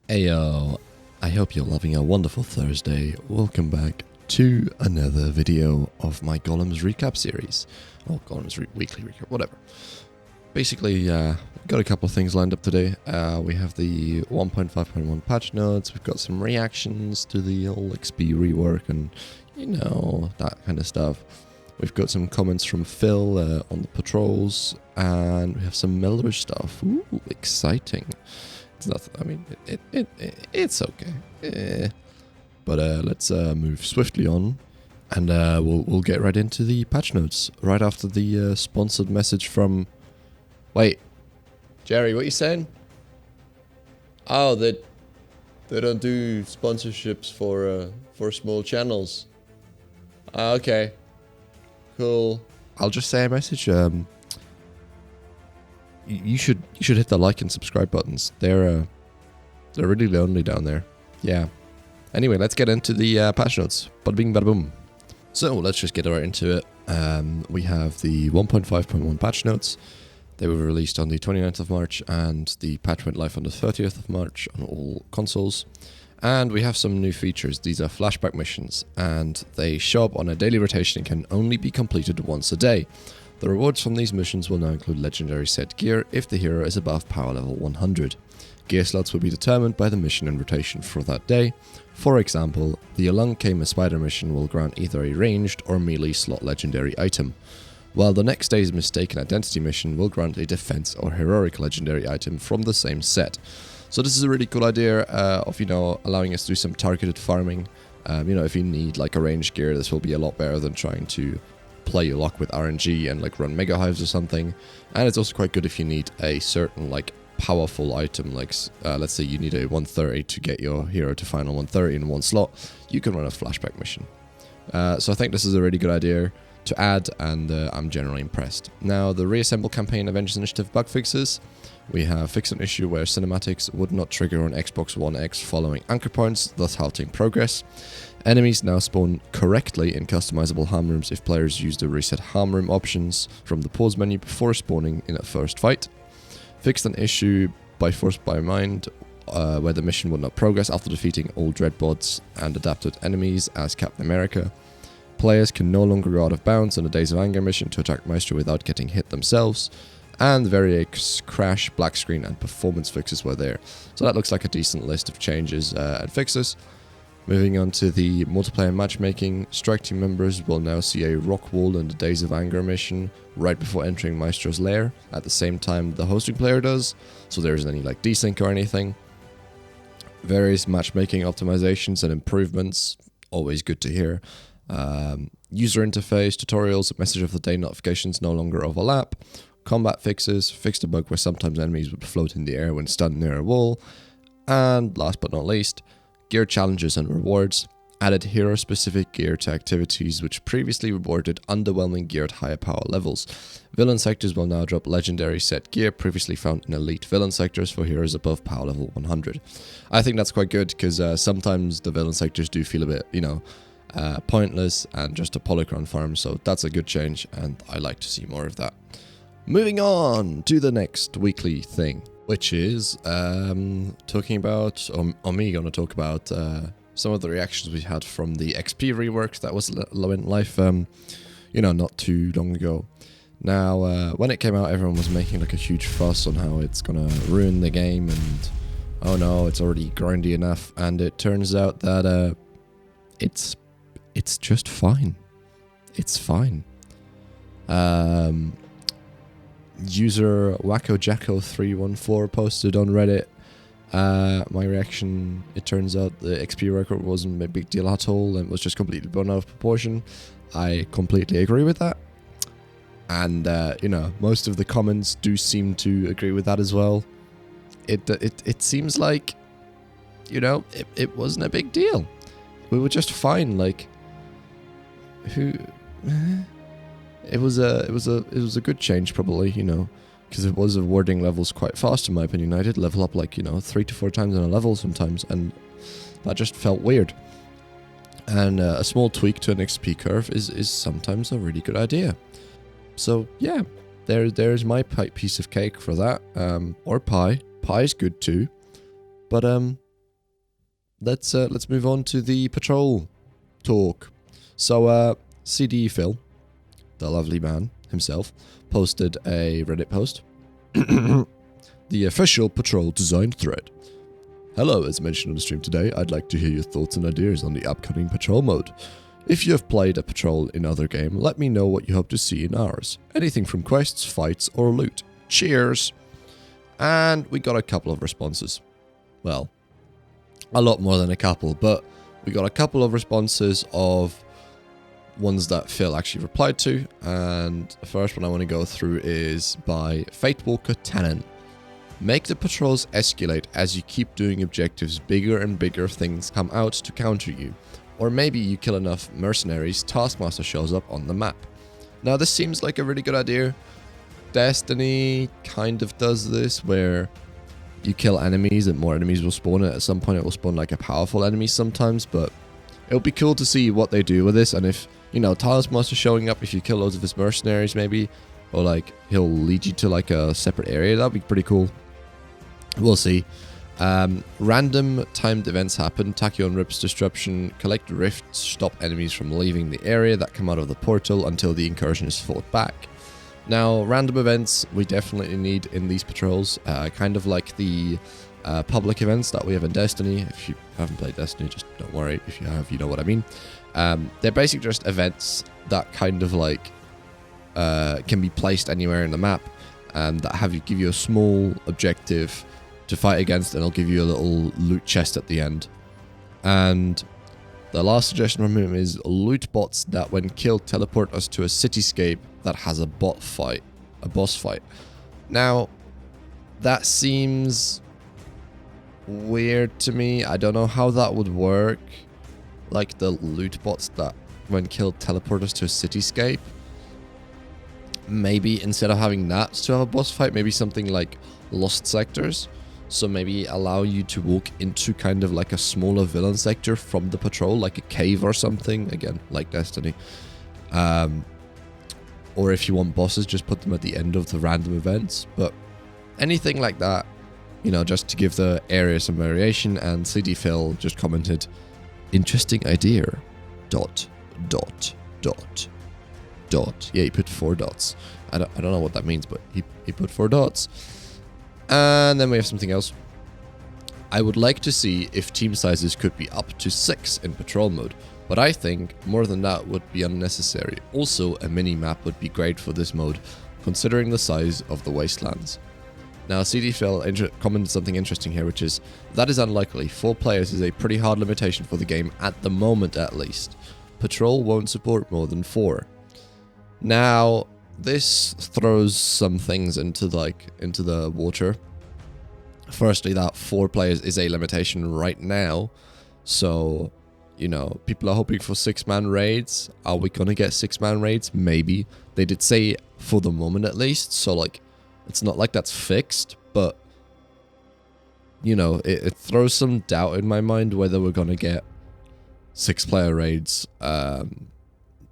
Ayo, I hope you're having a wonderful Thursday. Welcome back to another video of my Gollum's recap series. Or Gollum's weekly recap, whatever. Basically, got a couple of things lined up today. We have the 1.5.1 patch notes, we've got some reactions to the old XP rework and, you know, that kind of stuff. We've got some comments from Phil on the patrols, and we have some Miller stuff. Ooh, exciting. It's not, I mean, it's okay. But let's move swiftly on, and we'll get right into the patch notes right after the sponsored message from. Wait, Jerry, what you saying? Oh, they don't do sponsorships for small channels. Okay, cool. I'll just say a message. You should hit the like and subscribe buttons. They're really lonely down there. Yeah. Anyway, let's get into the patch notes. Bada bing, bada boom. So let's just get right into it. We have the 1.5.1 patch notes. They were released on the 29th of March, and the patch went live on the 30th of March on all consoles. And we have some new features. These are flashback missions, and they show up on a daily rotation and can only be completed once a day. The rewards from these missions will now include legendary set gear if the hero is above power level 100. Gear slots will be determined by the mission and rotation for that day. For example, the Along Came a Spider mission will grant either a ranged or melee slot legendary item, while the next day's Mistaken Identity mission will grant a defense or heroic legendary item from the same set. So this is a really cool idea of, you know, allowing us to do some targeted farming. You know, if you need like a ranged gear, this will be a lot better than trying to play your luck with RNG and like run mega hives or something. And it's also quite good if you need a certain like powerful item, like let's say you need a 130 to get your hero to final 130 in one slot, you can run a flashback mission. So I think this is a really good idea to add, and I'm generally impressed. Now, the Reassemble campaign Avengers Initiative bug fixes. We have fixed an issue where cinematics would not trigger on Xbox One X following anchor points, thus halting progress. Enemies now spawn correctly in customizable harm rooms if players use the reset harm room options from the pause menu before spawning in a first fight. Fixed an issue by Force by Mind where the mission would not progress after defeating all Dreadbots and adapted enemies as Captain America. Players can no longer go out of bounds on the Days of Anger mission to attack Maestro without getting hit themselves. And various crash, black screen and performance fixes were there. So that looks like a decent list of changes and fixes. Moving on to the multiplayer matchmaking, Strike Team members will now see a rock wall in the Days of Anger mission right before entering Maestro's lair, at the same time the hosting player does, so there isn't any like desync or anything. Various matchmaking optimizations and improvements, always good to hear. User interface, tutorials, message of the day notifications no longer overlap. Combat fixes, fixed a bug where sometimes enemies would float in the air when stunned near a wall. And last but not least, gear challenges and rewards. Added hero-specific gear to activities which previously rewarded underwhelming gear at higher power levels. Villain sectors will now drop legendary set gear previously found in elite villain sectors for heroes above power level 100. I think that's quite good because sometimes the villain sectors do feel a bit, you know, pointless and just a polychron farm, so that's a good change and I like to see more of that. Moving on to the next weekly thing, which is talking about, or me gonna talk about some of the reactions we had from the XP rework that went live, you know, not too long ago. Now, when it came out, everyone was making like a huge fuss on how it's gonna ruin the game and, oh no, it's already grindy enough, and it turns out that it's just fine. It's fine. User WackoJacko314 posted on Reddit my reaction. It turns out the XP record wasn't a big deal at all and was just completely blown out of proportion. I completely agree with that. And, you know, most of the comments do seem to agree with that as well. It seems like, you know, it wasn't a big deal. We were just fine, like, it was a good change probably, you know, because it was awarding levels quite fast in my opinion. I did level up like, you know, 3 to 4 times in a level sometimes, and that just felt weird. And a small tweak to an XP curve is sometimes a really good idea. So yeah, there's my piece of cake for that, or pie. Pie's good too. But let's move on to the patrol talk. So CD Phil, the lovely man himself, posted a Reddit post. The official patrol design thread. Hello, as mentioned on the stream today, I'd like to hear your thoughts and ideas on the upcoming patrol mode. If you have played a patrol in other game, let me know what you hope to see in ours. Anything from quests, fights, or loot. Cheers! And we got a couple of responses. Well, a lot more than a couple, but we got a couple of responses of ones that Phil actually replied to, and the first one I want to go through is by Fatewalker Tannen. Make the patrols escalate as you keep doing objectives. Bigger and bigger things come out to counter you. Or maybe you kill enough mercenaries, Taskmaster shows up on the map. Now this seems like a really good idea. Destiny kind of does this, where you kill enemies and more enemies will spawn. At some point it will spawn like a powerful enemy sometimes, but it'll be cool to see what they do with this. And if, you know, Taskmaster showing up, if you kill loads of his mercenaries maybe, or like he'll lead you to like a separate area, that'd be pretty cool. We'll see. Random timed events happen. Tachyon rips disruption, collect rifts, stop enemies from leaving the area that come out of the portal until the incursion is fought back. Now, random events we definitely need in these patrols, kind of like the public events that we have in Destiny. If you haven't played Destiny, just don't worry. If you have, you know what I mean. They're basically just events that kind of like can be placed anywhere in the map, that give you a small objective to fight against, and it'll give you a little loot chest at the end. And the last suggestion from him is loot bots that when killed teleport us to a cityscape that has a boss fight. Now, that seems weird to me. I don't know how that would work. Like the loot bots that when killed teleport us to a cityscape. Maybe instead of having that to have a boss fight, maybe something like Lost Sectors. So maybe allow you to walk into kind of like a smaller villain sector from the patrol, like a cave or something. Again, like Destiny. Or if you want bosses, just put them at the end of the random events. But anything like that, you know, just to give the area some variation. And CD Phil just commented, interesting idea. ... Yeah, he put 4 dots. I don't know what that means, but he put 4 dots. And then we have something else. I would like to see if team sizes could be up to 6 in patrol mode, but I think more than that would be unnecessary. Also, a mini-map would be great for this mode, considering the size of the wastelands. Now, CD Phil commented something interesting here, which is, that is unlikely. 4 players is a pretty hard limitation for the game, at the moment at least. Patrol won't support more than 4. Now, this throws some things into the water. Firstly, that 4 players is a limitation right now. So, you know, people are hoping for 6-man raids. Are we gonna get 6-man raids? Maybe. They did say for the moment at least. So, like, it's not like that's fixed. But, you know, it throws some doubt in my mind whether we're gonna get 6-player raids.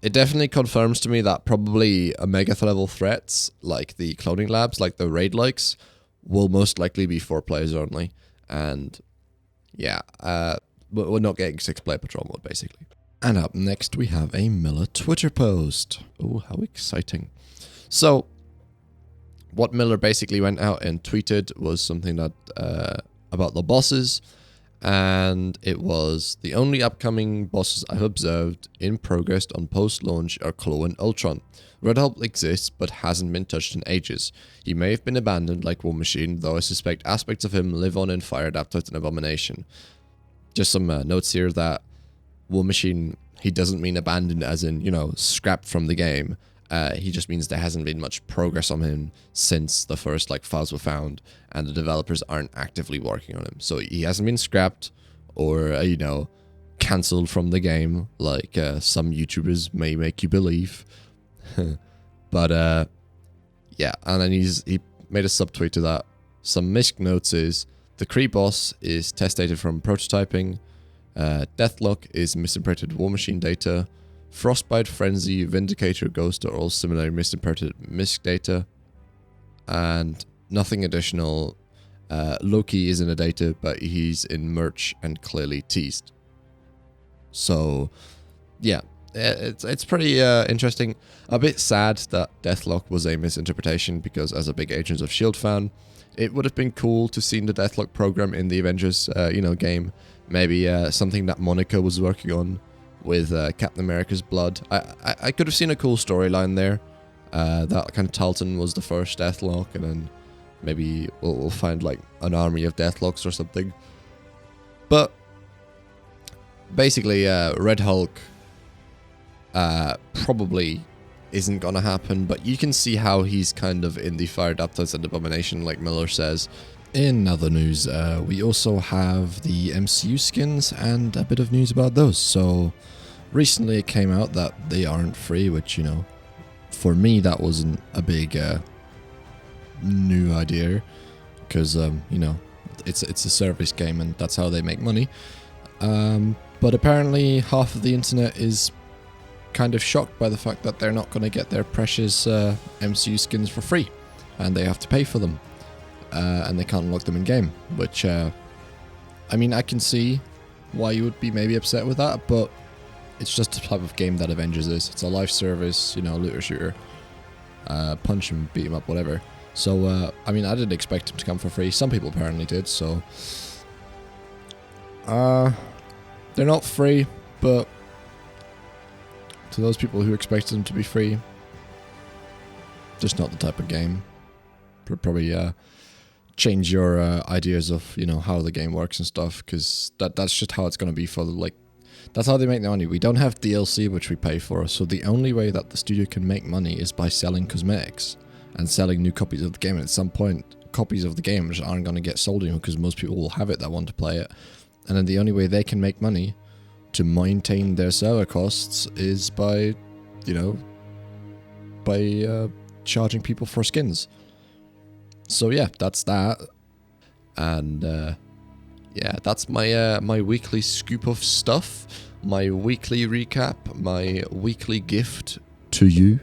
It definitely confirms to me that probably Omega level threats, like the cloning labs, like the raid likes, will most likely be 4 players only. And yeah, we're not getting 6-player patrol mode, basically. And up next, we have a Miller Twitter post. Oh, how exciting. So, what Miller basically went out and tweeted was something that about the bosses. And it was, the only upcoming bosses I've observed in progress on post-launch are Claw and Ultron. Wartable exists, but hasn't been touched in ages. He may have been abandoned like War Machine, though I suspect aspects of him live on in Fire Adapted and Abomination. Just some notes here that War Machine, he doesn't mean abandoned as in, you know, scrapped from the game. He just means there hasn't been much progress on him since the first files were found, and the developers aren't actively working on him. So he hasn't been scrapped or, you know, cancelled from the game like some YouTubers may make you believe. But, yeah, and then he made a subtweet to that. Some misc notes is, the Kree boss is test data from prototyping, Deathlock is misinterpreted War Machine data, Frostbite, Frenzy, Vindicator, Ghost are all similar misinterpreted misc data, and nothing additional. Loki is in a data, but he's in merch and clearly teased. So, yeah, it's pretty interesting. A bit sad that Deathlock was a misinterpretation, because as a big Agents of S.H.I.E.L.D. fan, it would have been cool to see the Deathlock program in the Avengers, game. Maybe something that Monica was working on with Captain America's blood. I could have seen a cool storyline there. That kind of Talton was the first Deathlock, and then maybe we'll find like an army of Deathlocks or something. But basically, Red Hulk probably isn't gonna happen, but you can see how he's kind of in the Fire Adapters and Abomination, like Miller says. In other news, we also have the MCU skins and a bit of news about those. So recently it came out that they aren't free, which, for me that wasn't a big new idea, because it's a service game and that's how they make money. But apparently half of the internet is kind of shocked by the fact that they're not going to get their precious MCU skins for free, and they have to pay for them, and they can't unlock them in game, which I can see why you would be maybe upset with that, but it's just the type of game that Avengers is. It's a live service, looter shooter, punch him, beat him up, whatever. So I didn't expect him to come for free. Some people apparently did, so they're not free, but to those people who expected them to be free, just not the type of game. Probably change your ideas of how the game works and stuff, because that's just how it's going to be for that's how they make their money. We don't have DLC which we pay for, so the only way that the studio can make money is by selling cosmetics and selling new copies of the game. And at some point, copies of the game just aren't going to get sold anymore, because most people will have it that want to play it. And then the only way they can make money to maintain their server costs is by, charging people for skins. So yeah, that's that. And that's my my weekly scoop of stuff, my weekly recap, my weekly gift to you.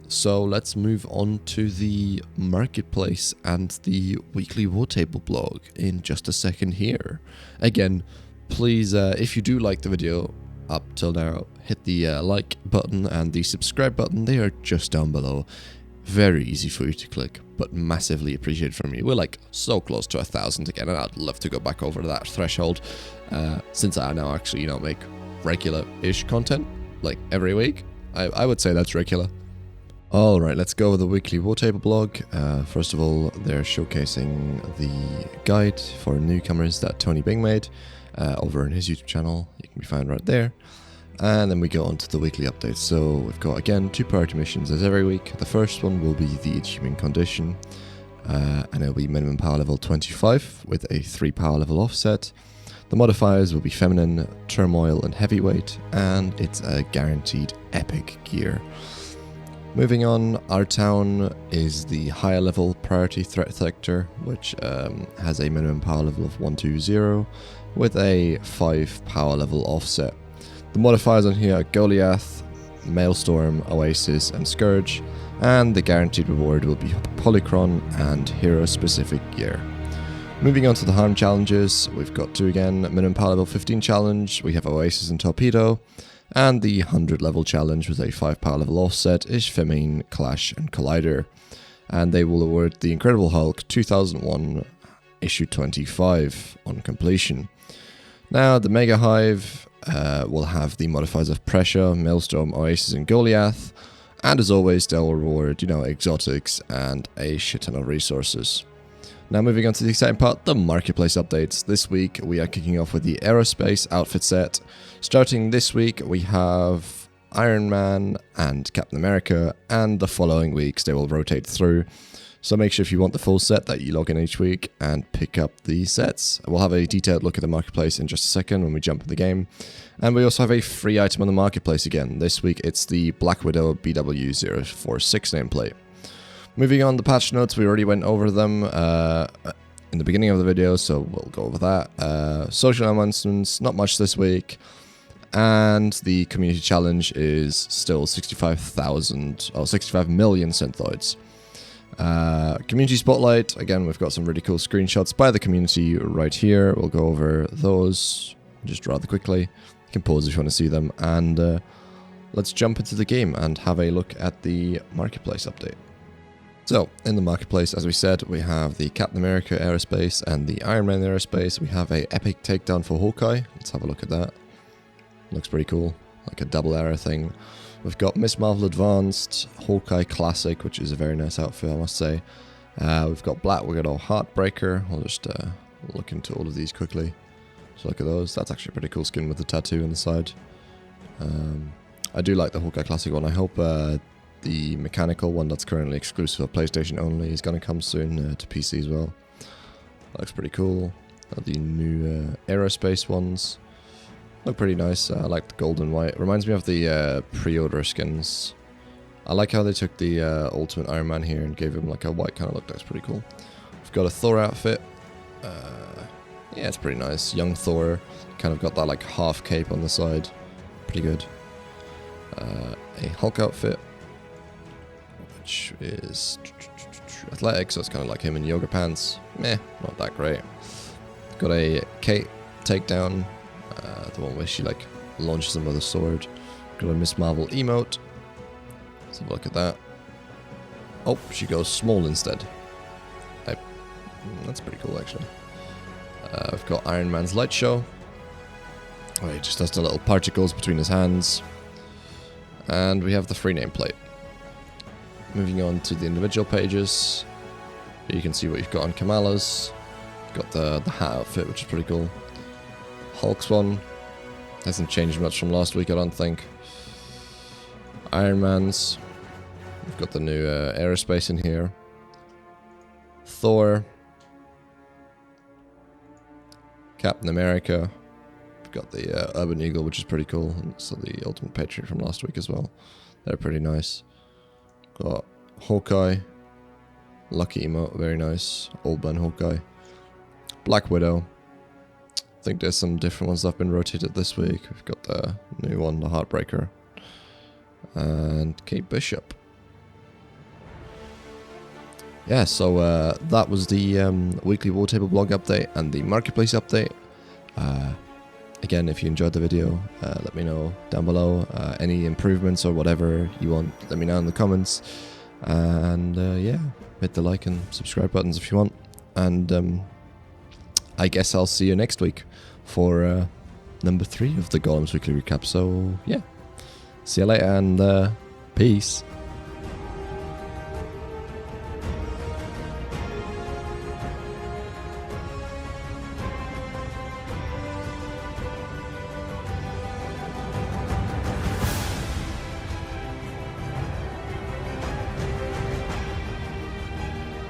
So let's move on to the marketplace and the weekly Wartable blog in just a second here. Again, please, if you do like the video up till now, hit the like button and the subscribe button. They are just down below. Very easy for you to click, but massively appreciated from you. We're so close to 1,000 again, and I'd love to go back over that threshold, since I now actually, make regular-ish content, every week. I would say that's regular. Alright, let's go with the weekly Wartable blog. First of all, they're showcasing the guide for newcomers that Tony Bing made over on his YouTube channel. You can be found right there. And then we go on to the weekly updates. So we've got, again, 2 priority missions as every week. The first one will be the Achievement Condition, and it'll be minimum power level 25 with a 3 power level offset. The modifiers will be Feminine, Turmoil, and Heavyweight, and it's a guaranteed epic gear. Moving on, our town is the higher level priority threat sector, which has a minimum power level of 120 with a 5 power level offset. The modifiers on here are Goliath, Maelstrom, Oasis, and Scourge, and the guaranteed reward will be Polychron and hero-specific gear. Moving on to the harm challenges, we've got 2 again. Minimum power level 15 challenge, we have Oasis and Torpedo, and the 100 level challenge with a 5 power level offset is Femine, Clash, and Collider. And they will award the Incredible Hulk 2001 issue 25 on completion. Now, the Mega Hive will have the modifiers of Pressure, Maelstrom, Oasis, and Goliath, and as always, they'll reward, exotics and a shit ton of resources. Now, moving on to the exciting part, the marketplace updates. This week, we are kicking off with the Aerospace outfit set. Starting this week, we have Iron Man and Captain America, and the following weeks, they will rotate through. So make sure if you want the full set that you log in each week and pick up the sets. We'll have a detailed look at the marketplace in just a second when we jump in the game. And we also have a free item on the marketplace again. This week it's the Black Widow BW046 nameplate. Moving on, the patch notes, we already went over them in the beginning of the video, so we'll go over that. Social announcements, not much this week. And the community challenge is still 65 million synthoids. Community Spotlight. Again, we've got some really cool screenshots by the community right here. We'll go over those just rather quickly. You can pause if you want to see them. And let's jump into the game and have a look at the Marketplace update. So, in the Marketplace, as we said, we have the Captain America Aerospace and the Iron Man Aerospace. We have a epic takedown for Hawkeye. Let's have a look at that. Looks pretty cool. Like a double arrow thing. We've got Miss Marvel Advanced, Hawkeye Classic, which is a very nice outfit, I must say. We've got Black Widow Heartbreaker. I'll just look into all of these quickly. So look at those. That's actually a pretty cool skin with the tattoo on the side. I do like the Hawkeye Classic one. I hope the mechanical one that's currently exclusive for PlayStation only is going to come soon to PC as well. That looks pretty cool. The new Aerospace ones look pretty nice. I like the gold and white. Reminds me of the pre-order skins. I like how they took the Ultimate Iron Man here and gave him like a white kind of look. That's pretty cool. We've got a Thor outfit. Yeah, it's pretty nice. Young Thor. Kind of got that like half cape on the side. Pretty good. A Hulk outfit, which is athletic, so it's kind of like him in yoga pants. Meh, not that great. Got a Kate takedown, the one where she like launches him with a sword. Got a Miss Marvel emote. Let's have a look at that. Oh, she goes small instead. That's pretty cool actually. We've got Iron Man's light show. Oh, he just has the little particles between his hands. And we have the free nameplate. Moving on to the individual pages. Here you can see what you've got on Kamala's. Got the hat outfit, which is pretty cool. Hulk's one. Hasn't changed much from last week, I don't think. Iron Man's. We've got the new Aerospace in here. Thor. Captain America. Got the Urban Eagle, which is pretty cool. And so the Ultimate Patriot from last week as well. They're pretty nice. Got Hawkeye. Lucky emote, very nice. Old Man Hawkeye. Black Widow. I think there's some different ones that have been rotated this week. We've got the new one, the Heartbreaker. And Kate Bishop. Yeah, so that was the weekly Wartable blog update and the Marketplace update. Again, if you enjoyed the video, let me know down below. Any improvements or whatever you want, let me know in the comments. And yeah, hit the like and subscribe buttons if you want. And I guess I'll see you next week for number 3 of the Gollum's Weekly Recap. So yeah, see you later and peace.